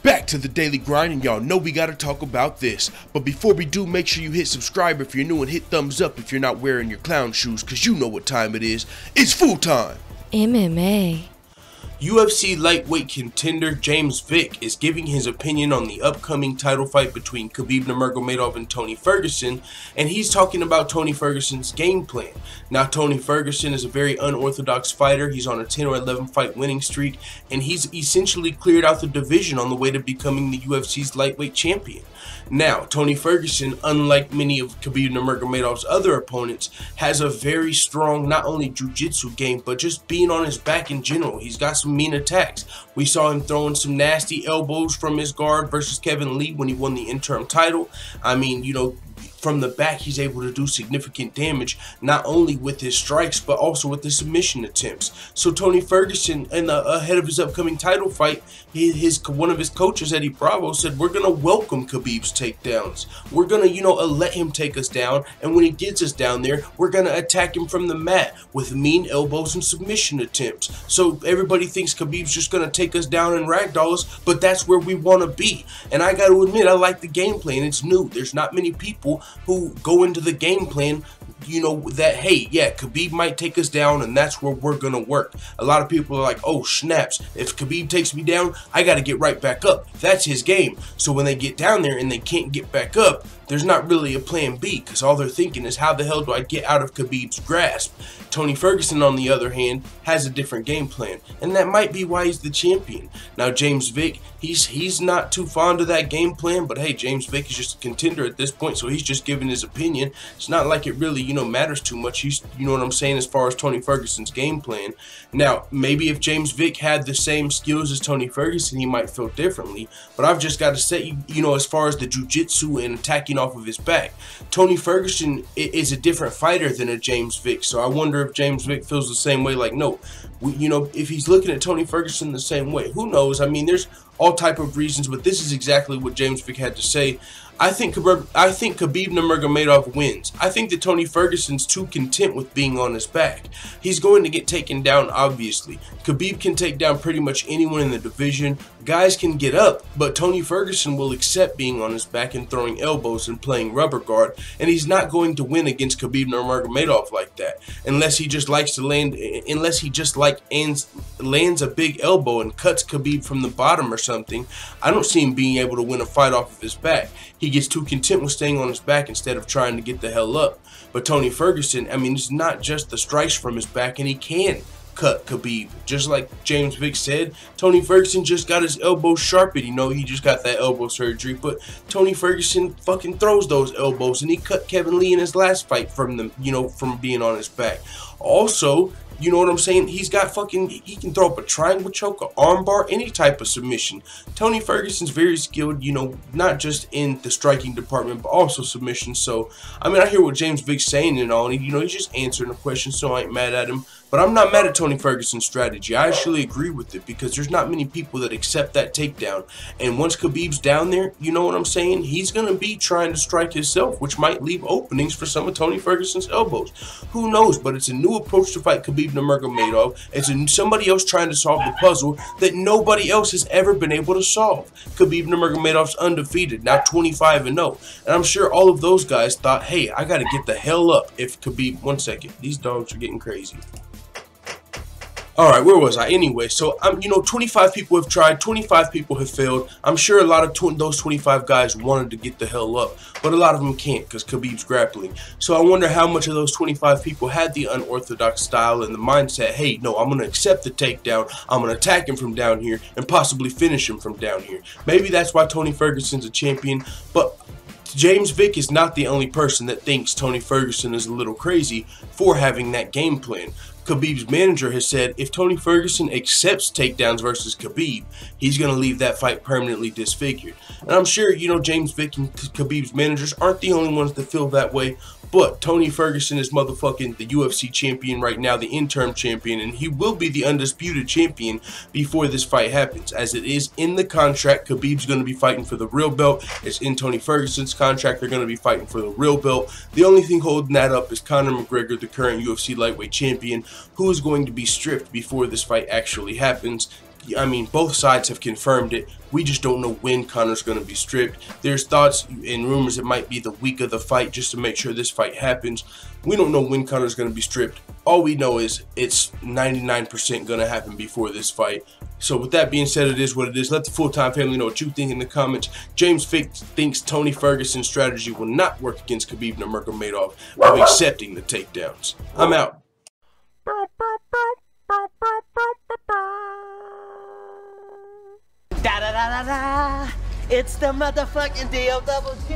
Back to the daily grind, and y'all know we gotta talk about this. But before we do, make sure you hit subscribe if you're new and hit thumbs up if you're not wearing your clown shoes, cause you know what time it is. It's full time! MMA. UFC lightweight contender James Vick is giving his opinion on the upcoming title fight between Khabib Nurmagomedov and Tony Ferguson, and he's talking about Tony Ferguson's game plan. Now, Tony Ferguson is a very unorthodox fighter. He's on a 10 or 11 fight winning streak, and he's essentially cleared out the division on the way to becoming the UFC's lightweight champion. Now, Tony Ferguson, unlike many of Khabib Nurmagomedov's other opponents, has a very strong not only jiu-jitsu game, but just being on his back in general. He's got some mean attacks. We saw him throwing some nasty elbows from his guard versus Kevin Lee when he won the interim title. I mean, you know, from the back, he's able to do significant damage, not only with his strikes, but also with his submission attempts. So Tony Ferguson, ahead of his upcoming title fight, one of his coaches, Eddie Bravo, said, we're going to welcome Khabib's takedowns. We're going to, let him take us down, and when he gets us down there, we're going to attack him from the mat with mean elbows and submission attempts. So everybody thinks Khabib's just going to take us down and ragdoll us, but that's where we want to be. And I got to admit, I like the game plan. It's new. There's not many people who go into the game plan, that, hey, yeah, Khabib might take us down and that's where we're going to work. A lot of people are like, oh, snaps. If Khabib takes me down, I got to get right back up. That's his game. So when they get down there and they can't get back up, there's not really a plan B, because all they're thinking is, how the hell do I get out of Khabib's grasp? Tony Ferguson, on the other hand, has a different game plan, and that might be why he's the champion. Now, James Vick, he's not too fond of that game plan, but hey, James Vick is just a contender at this point, so he's just giving his opinion. It's not like it really, matters too much. You know what I'm saying, as far as Tony Ferguson's game plan. Now, maybe if James Vick had the same skills as Tony Ferguson, he might feel differently, but I've just got to say, as far as the jiu-jitsu and attacking off of his back, Tony Ferguson is a different fighter than a James Vick. So I wonder if James Vick feels the same way. Like, no, if he's looking at Tony Ferguson the same way, who knows? I mean, there's all type of reasons, but this is exactly what James Vick had to say. I think Khabib Nurmagomedov wins. I think that Tony Ferguson's too content with being on his back. He's going to get taken down, obviously. Khabib can take down pretty much anyone in the division. Guys can get up, but Tony Ferguson will accept being on his back and throwing elbows and playing rubber guard, and he's not going to win against Khabib Nurmagomedov like that, unless he just lands a big elbow and cuts Khabib from the bottom or something. I don't see him being able to win a fight off of his back. He gets too content with staying on his back instead of trying to get the hell up. But Tony Ferguson, I mean, it's not just the strikes from his back, and he can cut Khabib. Just like James Vick said, Tony Ferguson just got his elbows sharpened. He just got that elbow surgery, but Tony Ferguson fucking throws those elbows, and he cut Kevin Lee in his last fight from being on his back. Also, you know what I'm saying? He can throw up a triangle choke, an armbar, any type of submission. Tony Ferguson's very skilled, not just in the striking department, but also submission. So, I mean, I hear what James Vick's saying and all, and he's just answering the question, so I ain't mad at him. But I'm not mad at Tony Ferguson's strategy. I actually agree with it, because there's not many people that accept that takedown. And once Khabib's down there, you know what I'm saying? He's going to be trying to strike himself, which might leave openings for some of Tony Ferguson's elbows. Who knows? But it's a new approach to fight Khabib Nurmagomedov. It's somebody else trying to solve the puzzle that nobody else has ever been able to solve. Khabib Nurmagomedov's undefeated, now 25-0. And I'm sure all of those guys thought, hey, I got to get the hell up if Khabib... One second. These dogs are getting crazy. Alright, where was I? Anyway, so 25 people have tried, 25 people have failed. I'm sure a lot of those 25 guys wanted to get the hell up, but a lot of them can't because Khabib's grappling. So I wonder how much of those 25 people had the unorthodox style and the mindset, hey, no, I'm going to accept the takedown, I'm going to attack him from down here and possibly finish him from down here. Maybe that's why Tony Ferguson's a champion, but James Vick is not the only person that thinks Tony Ferguson is a little crazy for having that game plan. Khabib's manager has said if Tony Ferguson accepts takedowns versus Khabib, he's going to leave that fight permanently disfigured. And I'm sure, James Vick and Khabib's managers aren't the only ones that feel that way, but Tony Ferguson is motherfucking the UFC champion right now, the interim champion, and he will be the undisputed champion before this fight happens. As it is in the contract, Khabib's going to be fighting for the real belt. It's in Tony Ferguson's contract. They're going to be fighting for the real belt. The only thing holding that up is Conor McGregor, the current UFC lightweight champion, who is going to be stripped before this fight actually happens. I mean, both sides have confirmed it. We just don't know when Conor's going to be stripped. There's thoughts and rumors it might be the week of the fight just to make sure this fight happens. We don't know when Conor's going to be stripped. All we know is it's 99% going to happen before this fight. So with that being said, it is what it is. Let the full-time family know what you think in the comments. James Vick thinks Tony Ferguson's strategy will not work against Khabib Nurmagomedov of accepting the takedowns. I'm out. Da da da da da. It's the motherfucking D-O-double-G.